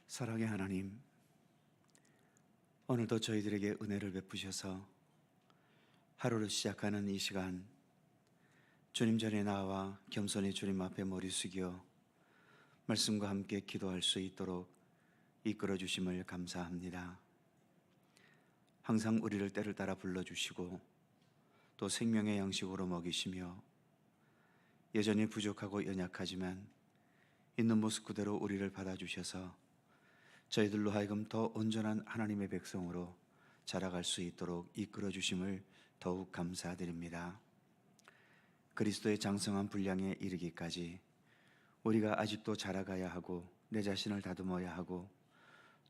사랑의 하나님, 오늘도 저희들에게 은혜를 베푸셔서 하루를 시작하는 이 시간, 주님 전에 나와 겸손히 주님 앞에 머리 숙여 말씀과 함께 기도할 수 있도록 이끌어 주심을 감사합니다. 항상 우리를 때를 따라 불러주시고 또 생명의 양식으로 먹이시며 여전히 부족하고 연약하지만 있는 모습 그대로 우리를 받아주셔서 저희들로 하여금 더 온전한 하나님의 백성으로 자라갈 수 있도록 이끌어 주심을 더욱 감사드립니다. 그리스도의 장성한 분량에 이르기까지 우리가 아직도 자라가야 하고 내 자신을 다듬어야 하고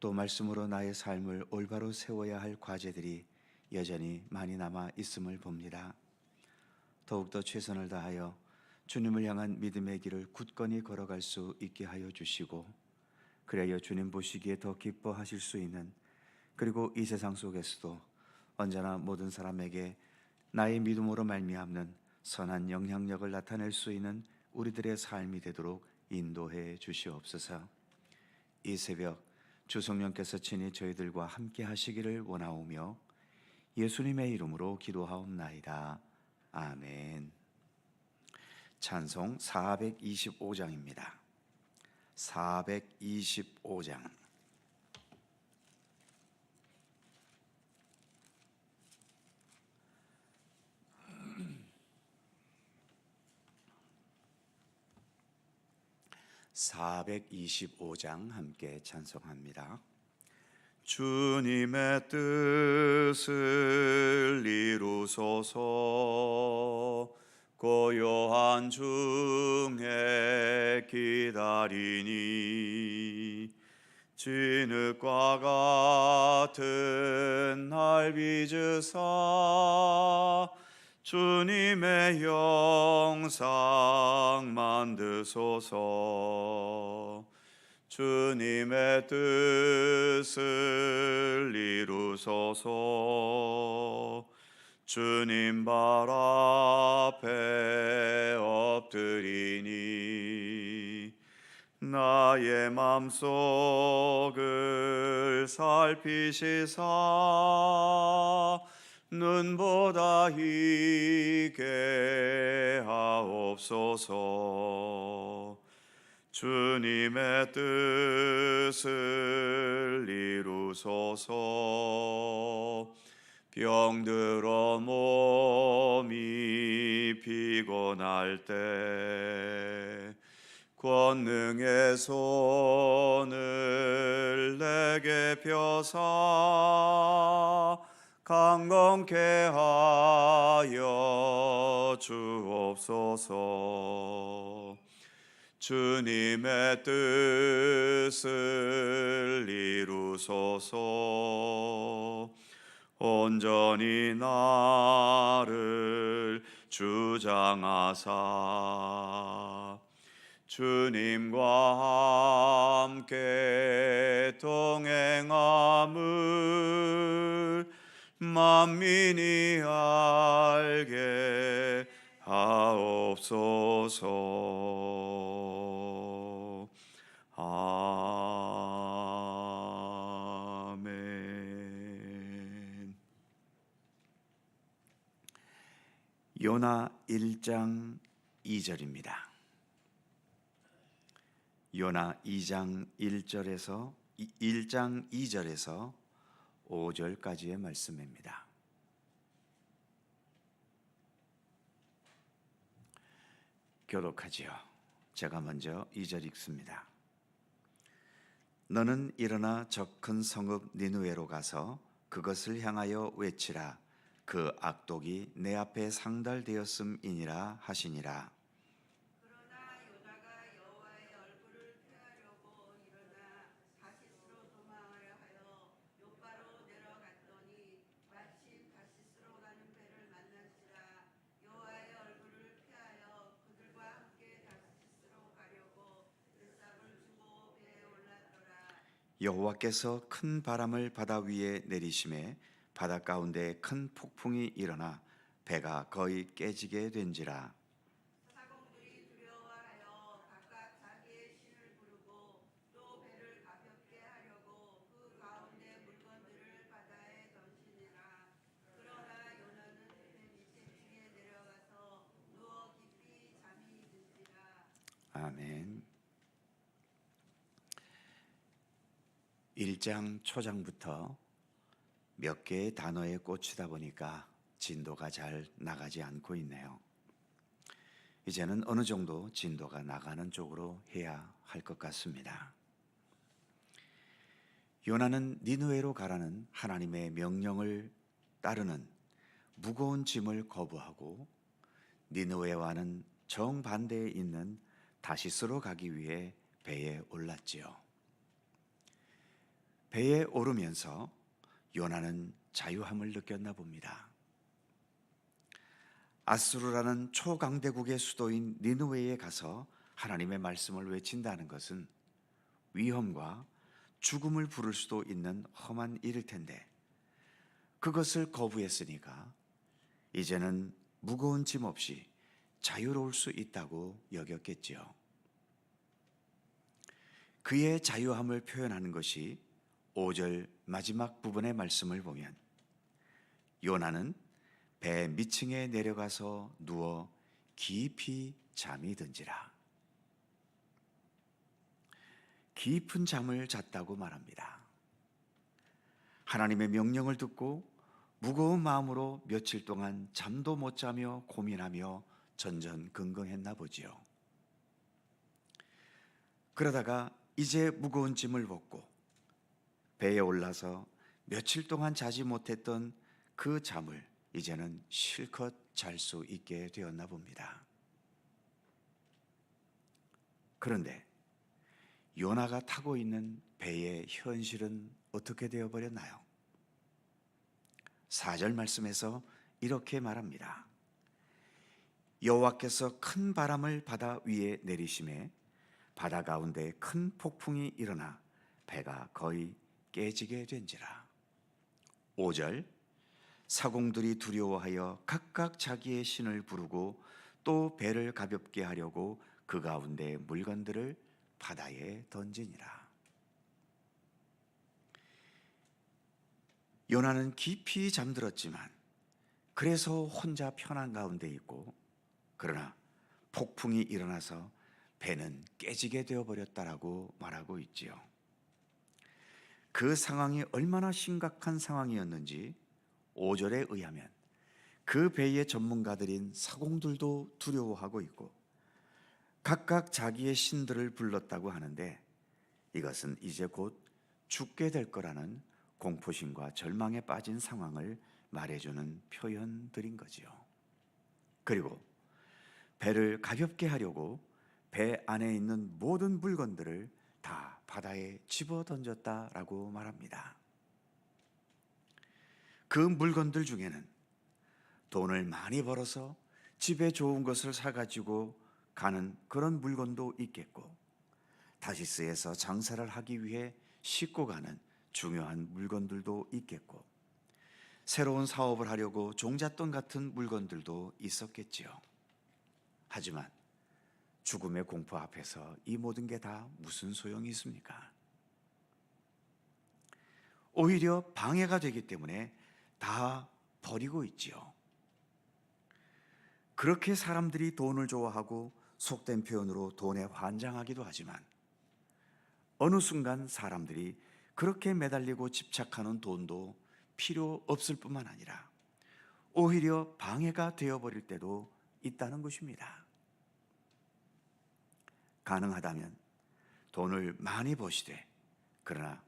또 말씀으로 나의 삶을 올바로 세워야 할 과제들이 여전히 많이 남아 있음을 봅니다. 더욱더 최선을 다하여 주님을 향한 믿음의 길을 굳건히 걸어갈 수 있게 하여 주시고, 그래야 주님 보시기에 더 기뻐하실 수 있는, 그리고 이 세상 속에서도 언제나 모든 사람에게 나의 믿음으로 말미암는 선한 영향력을 나타낼 수 있는 우리들의 삶이 되도록 인도해 주시옵소서. 이 새벽 주 성령께서 친히 저희들과 함께 하시기를 원하오며 예수님의 이름으로 기도하옵나이다. 아멘. 찬송 425장입니다. 425장. (425장) 함께 찬송합니다. 주님의 뜻을 이루소서. 고요한 중에 기다리니 진흙과 같은 날 빚으사 주님의 영상 만드소서. 주님의 뜻을 이루소서. 주님 발 앞에 엎드리니 나의 맘속을 살피시사 눈보다 희게 하옵소서. 주님의 뜻을 이루소서. 병들어 몸이 피곤할 때 권능의 손을 내게 펴사 강건케 하여 주옵소서. 주님의 뜻을 이루소서. 온전히 나를 주장하사 주님과 함께 동행함을 만민이 알게 하옵소서. 아멘. 요나 1장 2절입니다. 요나 2장 1장 2절에서 5절까지의 말씀입니다. 교독하지요. 제가 먼저 2절 읽습니다. 너는 일어나 저 큰 성읍 니느웨로 가서 그것을 향하여 외치라. 그 악독이 내 앞에 상달되었음이니라 하시니라. 그러나 요나가 여호와의 얼굴을 피하려고 일어나 다시스로 도망하려 하여 요바로 내려갔더니 마침 다시스로 가는 배를 만난지라. 여호와의 얼굴을 피하여 그들과 함께 다시스로 가려고 일sab을 주고 배에 올랐더라. 여호와께서 큰 바람을 바다 위에 내리심에 바다 가운데 큰 폭풍이 일어나 배가 거의 깨지게 된지라. 사공들이 두려워하여 각각 자기의 신을 부르고 또 배를 가볍게 1장 초장부터 몇 개의 단어에 꽂히다 보니까 진도가 잘 나가지 않고 있네요. 이제는 어느 정도 진도가 나가는 쪽으로 해야 할 것 같습니다. 요나는 니느웨로 가라는 하나님의 명령을 따르는 무거운 짐을 거부하고 니느웨와는 정반대에 있는 다시스로 가기 위해 배에 올랐지요. 배에 오르면서 요나는 자유함을 느꼈나 봅니다. 아수르라는 초강대국의 수도인 니느웨에 가서 하나님의 말씀을 외친다는 것은 위험과 죽음을 부를 수도 있는 험한 일일 텐데 그것을 거부했으니까 이제는 무거운 짐 없이 자유로울 수 있다고 여겼겠지요. 그의 자유함을 표현하는 것이 5절 마지막 부분의 말씀을 보면 요나는 배 밑층에 내려가서 누워 깊이 잠이 든지라. 깊은 잠을 잤다고 말합니다. 하나님의 명령을 듣고 무거운 마음으로 며칠 동안 잠도 못 자며 고민하며 전전긍긍했나 보지요. 그러다가 이제 무거운 짐을 벗고 배에 올라서 며칠 동안 자지 못했던 그 잠을 이제는 실컷 잘 수 있게 되었나 봅니다. 그런데 요나가 타고 있는 배의 현실은 어떻게 되어버렸나요? 4절 말씀에서 이렇게 말합니다. 여호와께서 큰 바람을 바다 위에 내리심에 바다 가운데 큰 폭풍이 일어나 배가 거의 깨지게 된지라. 5절 사공들이 두려워하여 각각 자기의 신을 부르고 또 배를 가볍게 하려고 그 가운데 물건들을 바다에 던지니라. 요나는 깊이 잠들었지만 그래서 혼자 편한 가운데 있고 그러나 폭풍이 일어나서 배는 깨지게 되어버렸다라고 말하고 있지요. 그 상황이 얼마나 심각한 상황이었는지 5절에 의하면 그 배의 전문가들인 사공들도 두려워하고 있고 각각 자기의 신들을 불렀다고 하는데 이것은 이제 곧 죽게 될 거라는 공포심과 절망에 빠진 상황을 말해주는 표현들인 거지요. 그리고 배를 가볍게 하려고 배 안에 있는 모든 물건들을 다 바다에 집어 던졌다라고 말합니다. 그 물건들 중에는 돈을 많이 벌어서 집에 좋은 것을 사가지고 가는 그런 물건도 있겠고 다시스에서 장사를 하기 위해 싣고 가는 중요한 물건들도 있겠고 새로운 사업을 하려고 종잣돈 같은 물건들도 있었겠지요. 하지만 죽음의 공포 앞에서 이 모든 게 다 무슨 소용이 있습니까? 오히려 방해가 되기 때문에 다 버리고 있지요. 그렇게 사람들이 돈을 좋아하고 속된 표현으로 돈에 환장하기도 하지만 어느 순간 사람들이 그렇게 매달리고 집착하는 돈도 필요 없을 뿐만 아니라 오히려 방해가 되어버릴 때도 있다는 것입니다. 가능하다면 돈을 많이 버시되 그러나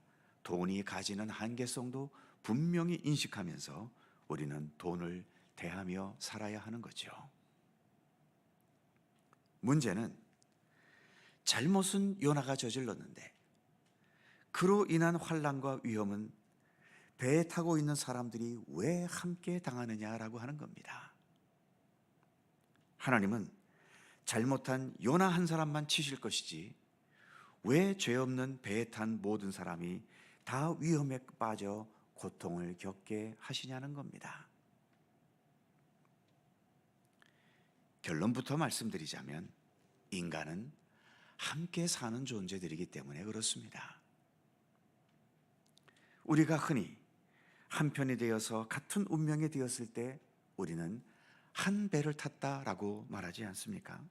돈이 가지는 한계성도 분명히 인식하면서 우리는 돈을 대하며 살아야 하는 거죠. 문제는 잘못은 요나가 저질렀는데 그로 인한 환난과 위험은 배에 타고 있는 사람들이 왜 함께 당하느냐라고 하는 겁니다. 하나님은 잘못한 요나 한 사람만 치실 것이지 왜 죄 없는 배에 탄 모든 사람이 다 위험에 빠져 고통을 겪게 하시냐는 겁니다. 결론부터 말씀드리자면 인간은 함께 사는 존재들이기 때문에 그렇습니다. 우리가 흔히 한편이 되어서 같은 운명이 되었을 때 우리는 한 배를 탔다라고 말하지 않습니까?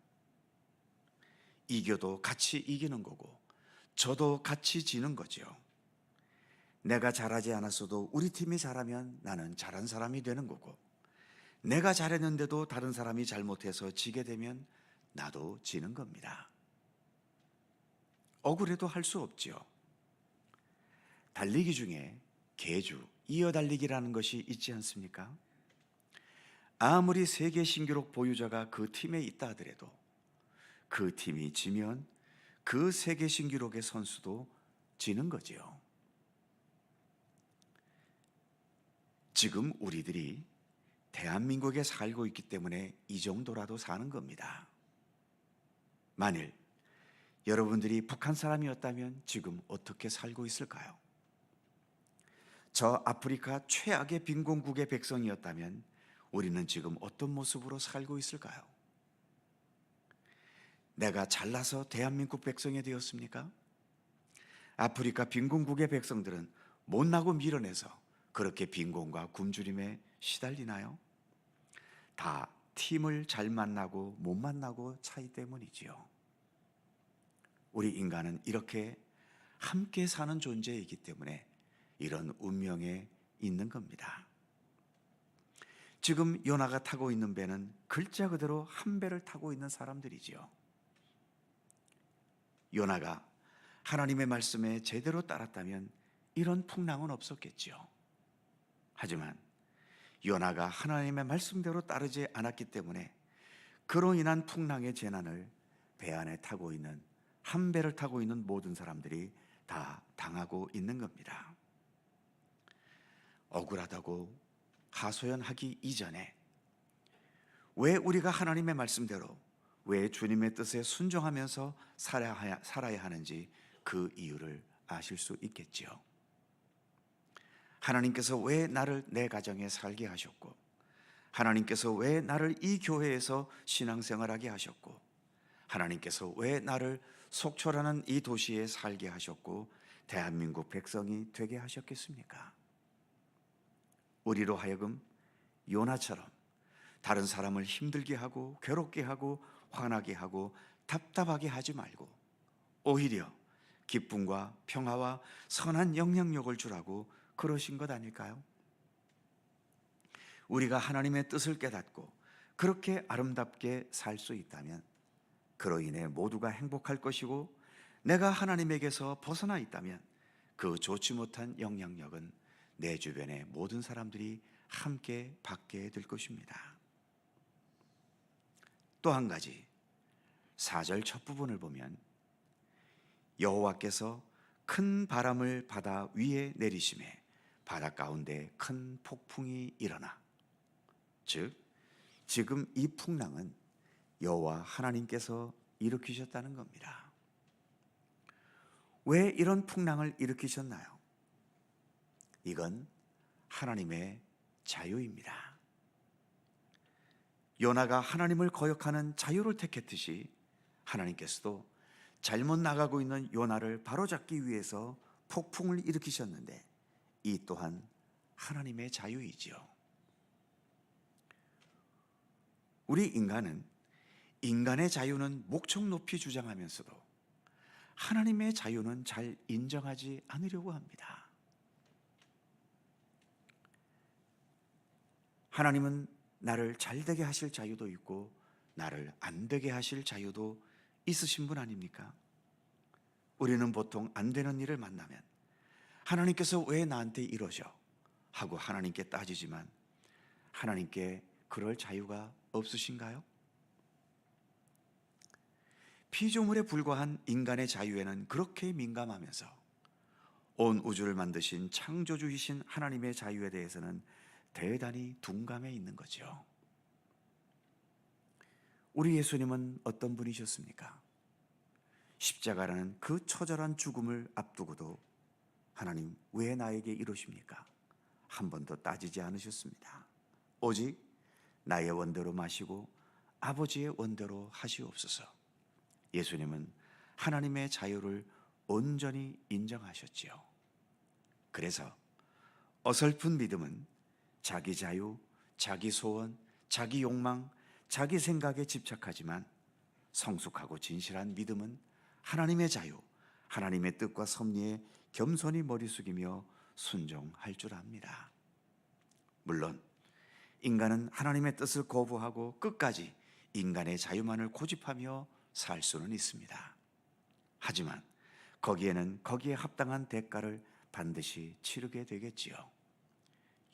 이겨도 같이 이기는 거고 저도 같이 지는 거죠. 내가 잘하지 않았어도 우리 팀이 잘하면 나는 잘한 사람이 되는 거고, 내가 잘했는데도 다른 사람이 잘못해서 지게 되면 나도 지는 겁니다. 억울해도 할 수 없지요. 달리기 중에 계주, 이어달리기라는 것이 있지 않습니까? 아무리 세계 신기록 보유자가 그 팀에 있다 하더라도 그 팀이 지면 그 세계 신기록의 선수도 지는 거지요. 지금 우리들이 대한민국에 살고 있기 때문에 이 정도라도 사는 겁니다. 만일 여러분들이 북한 사람이었다면 지금 어떻게 살고 있을까요? 저 아프리카 최악의 빈곤국의 백성이었다면 우리는 지금 어떤 모습으로 살고 있을까요? 내가 잘나서 대한민국 백성이 되었습니까? 아프리카 빈곤국의 백성들은 못나고 밀어내서 그렇게 빈곤과 굶주림에 시달리나요? 다 팀을 잘 만나고 못 만나고 차이 때문이지요. 우리 인간은 이렇게 함께 사는 존재이기 때문에 이런 운명에 있는 겁니다. 지금 요나가 타고 있는 배는 글자 그대로 한 배를 타고 있는 사람들이지요. 요나가 하나님의 말씀에 제대로 따랐다면 이런 풍랑은 없었겠지요. 하지만 요나가 하나님의 말씀대로 따르지 않았기 때문에 그로 인한 풍랑의 재난을 배 안에 타고 있는, 한 배를 타고 있는 모든 사람들이 다 당하고 있는 겁니다. 억울하다고 하소연하기 이전에 왜 우리가 하나님의 말씀대로, 왜 주님의 뜻에 순종하면서 살아야 하는지 그 이유를 아실 수 있겠지요. 하나님께서 왜 나를 내 가정에 살게 하셨고, 하나님께서 왜 나를 이 교회에서 신앙생활하게 하셨고, 하나님께서 왜 나를 속초라는 이 도시에 살게 하셨고 대한민국 백성이 되게 하셨겠습니까? 우리로 하여금 요나처럼 다른 사람을 힘들게 하고 괴롭게 하고 화나게 하고 답답하게 하지 말고 오히려 기쁨과 평화와 선한 영향력을 주라고 그러신 것 아닐까요? 우리가 하나님의 뜻을 깨닫고 그렇게 아름답게 살 수 있다면 그로 인해 모두가 행복할 것이고, 내가 하나님에게서 벗어나 있다면 그 좋지 못한 영향력은 내 주변의 모든 사람들이 함께 받게 될 것입니다. 또 한 가지, 4절 첫 부분을 보면 여호와께서 큰 바람을 바다 위에 내리심에 바다 가운데 큰 폭풍이 일어나, 즉 지금 이 풍랑은 여호와 하나님께서 일으키셨다는 겁니다. 왜 이런 풍랑을 일으키셨나요? 이건 하나님의 자유입니다. 요나가 하나님을 거역하는 자유를 택했듯이 하나님께서도 잘못 나가고 있는 요나를 바로잡기 위해서 폭풍을 일으키셨는데 이 또한 하나님의 자유이지요. 우리 인간은 인간의 자유는 목청 높이 주장하면서도 하나님의 자유는 잘 인정하지 않으려고 합니다. 하나님은 나를 잘 되게 하실 자유도 있고 나를 안 되게 하실 자유도 있으신 분 아닙니까? 우리는 보통 안 되는 일을 만나면 하나님께서 왜 나한테 이러셔? 하고 하나님께 따지지만 하나님께 그럴 자유가 없으신가요? 피조물에 불과한 인간의 자유에는 그렇게 민감하면서 온 우주를 만드신 창조주이신 하나님의 자유에 대해서는 대단히 둔감해 있는 거죠. 우리 예수님은 어떤 분이셨습니까? 십자가라는 그 처절한 죽음을 앞두고도 하나님 왜 나에게 이러십니까? 한 번도 따지지 않으셨습니다. 오직 나의 원대로 마시고 아버지의 원대로 하시옵소서. 예수님은 하나님의 자유를 온전히 인정하셨지요. 그래서 어설픈 믿음은 자기 자유, 자기 소원, 자기 욕망, 자기 생각에 집착하지만 성숙하고 진실한 믿음은 하나님의 자유, 하나님의 뜻과 섭리에 겸손히 머리 숙이며 순종할 줄 압니다. 물론 인간은 하나님의 뜻을 거부하고 끝까지 인간의 자유만을 고집하며 살 수는 있습니다. 하지만 거기에 합당한 대가를 반드시 치르게 되겠지요.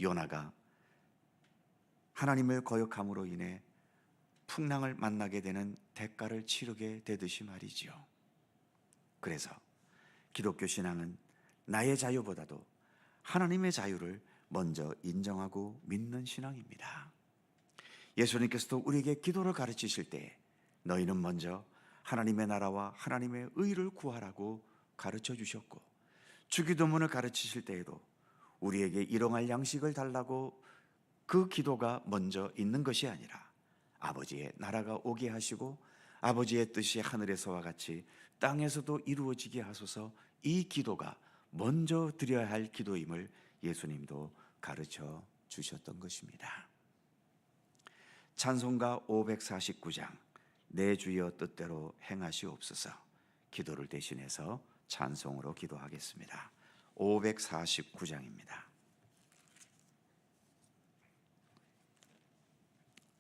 요나가 하나님을 거역함으로 인해 풍랑을 만나게 되는 대가를 치르게 되듯이 말이지요. 그래서 기독교 신앙은 나의 자유보다도 하나님의 자유를 먼저 인정하고 믿는 신앙입니다. 예수님께서도 우리에게 기도를 가르치실 때 너희는 먼저 하나님의 나라와 하나님의 의를 구하라고 가르쳐 주셨고, 주기도문을 가르치실 때에도 우리에게 일용할 양식을 달라고 그 기도가 먼저 있는 것이 아니라 아버지의 나라가 오게 하시고 아버지의 뜻이 하늘에서와 같이 땅에서도 이루어지게 하소서, 이 기도가 먼저 드려야 할 기도임을 예수님도 가르쳐 주셨던 것입니다. 찬송가 549장 내 주여 뜻대로 행하시옵소서, 기도를 대신해서 찬송으로 기도하겠습니다. 549장입니다.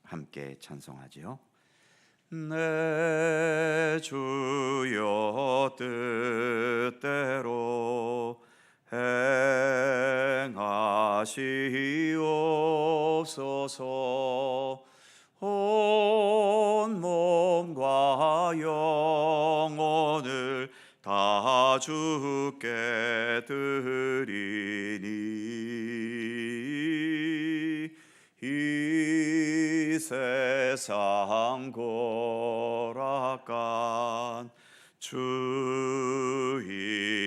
함께 찬송하지요. 내 주여 뜻대로 행하시옵소서, 온 몸과 영혼을 다 주께 드리니 이 세상 고락간 주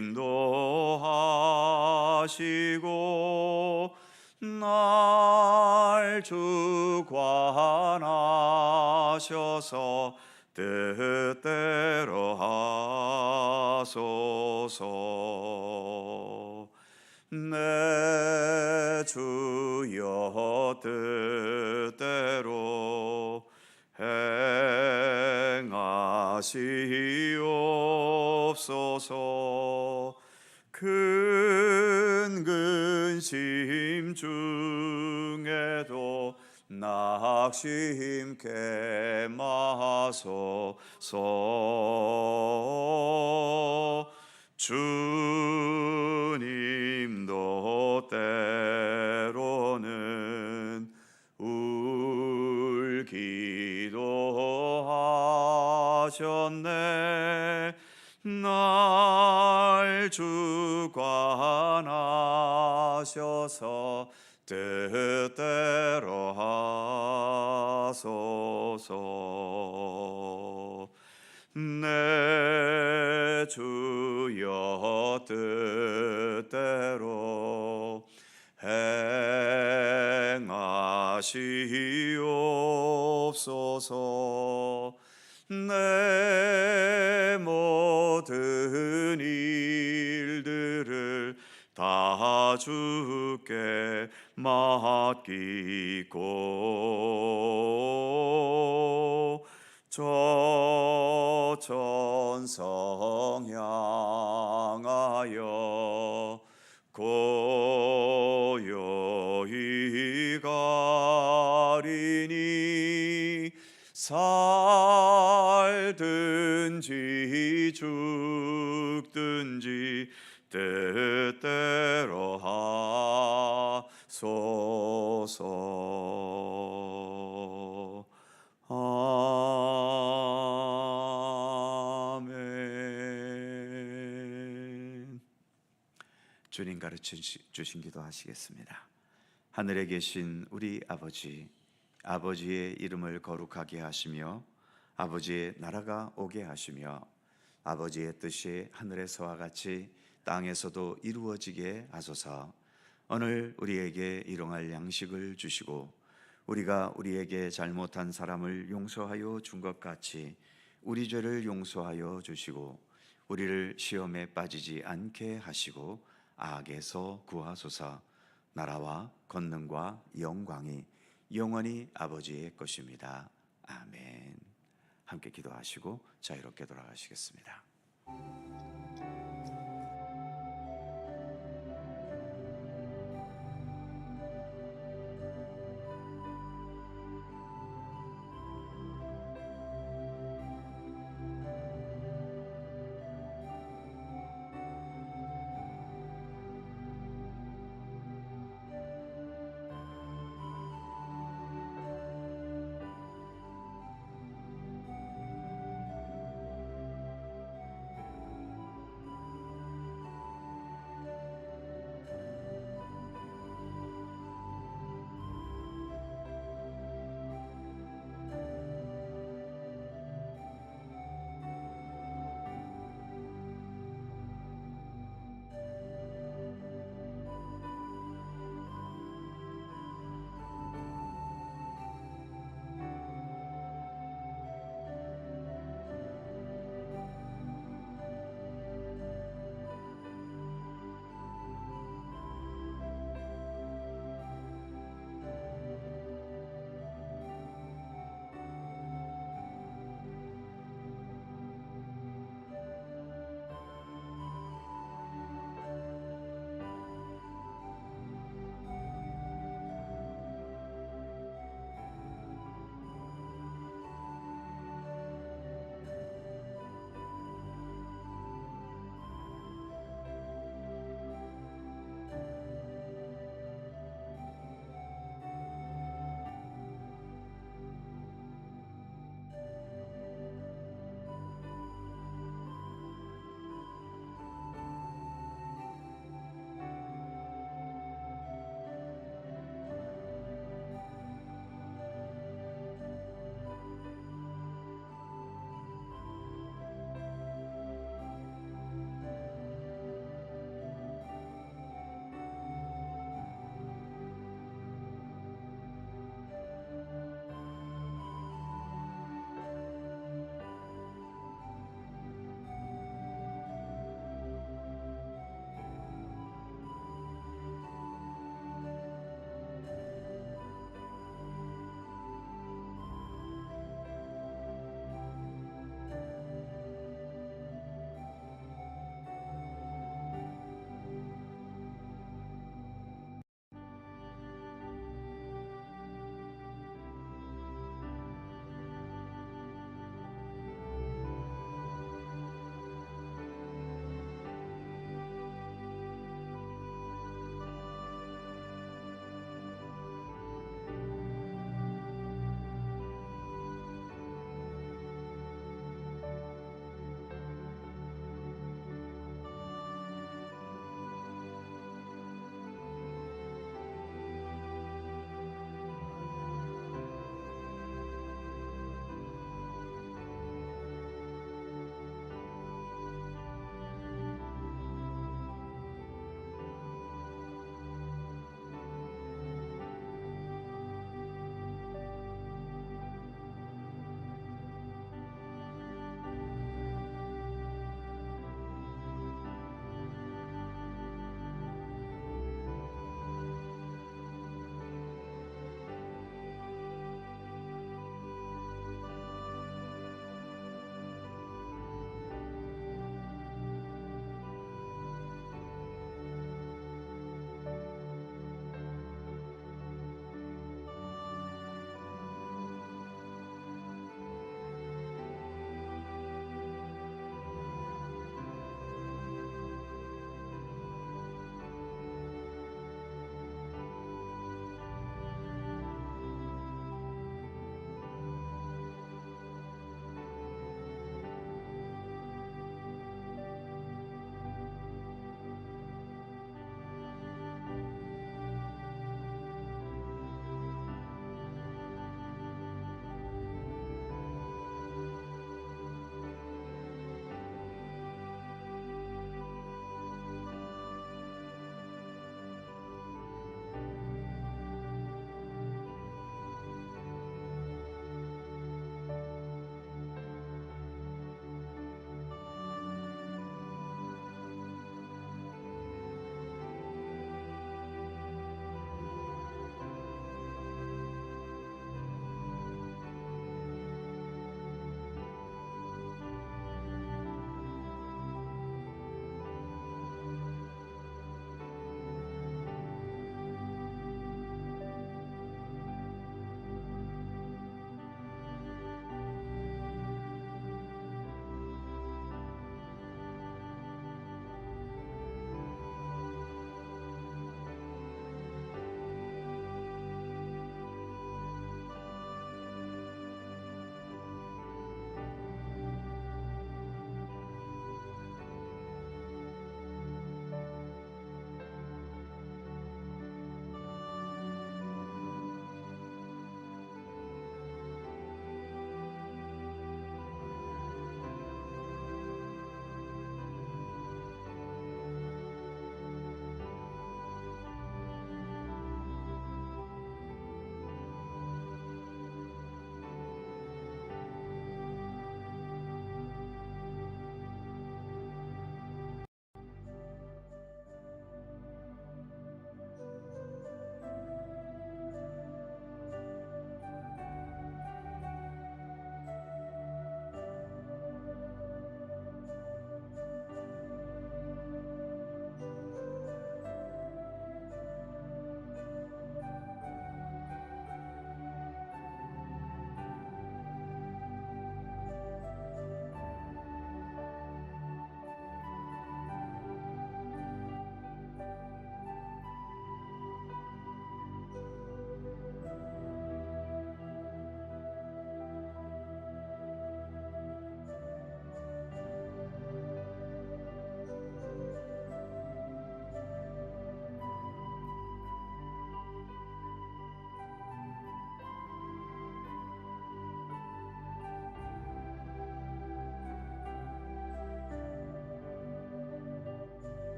인도하시고 날 주관하셔서 뜻대로 하소서. 내 주여 뜻대로 행하시옵소서. 큰 근심 중에도 낙심케 마소서. 주님도 때로는 울기도 하셨네. 날 주관하셔서 뜻대로 하소서. 내 주여 뜻대로 행하시옵소서. 내 모든 일들을 다 주께 맡기고 저 천성 향하여 고요히 가리니 살든지 죽든지 뜻대로 하소서. 아멘. 주님 가르쳐 주신 기도 하시겠습니다. 하늘에 계신 우리 아버지, 아버지의 이름을 거룩하게 하시며 아버지의 나라가 오게 하시며 아버지의 뜻이 하늘에서와 같이 땅에서도 이루어지게 하소서. 오늘 우리에게 일용할 양식을 주시고 우리가 우리에게 잘못한 사람을 용서하여 준 것 같이 우리 죄를 용서하여 주시고 우리를 시험에 빠지지 않게 하시고 악에서 구하소서. 나라와 권능과 영광이 영원히 아버지의 것입니다. 아멘. 함께 기도하시고 자유롭게 돌아가시겠습니다.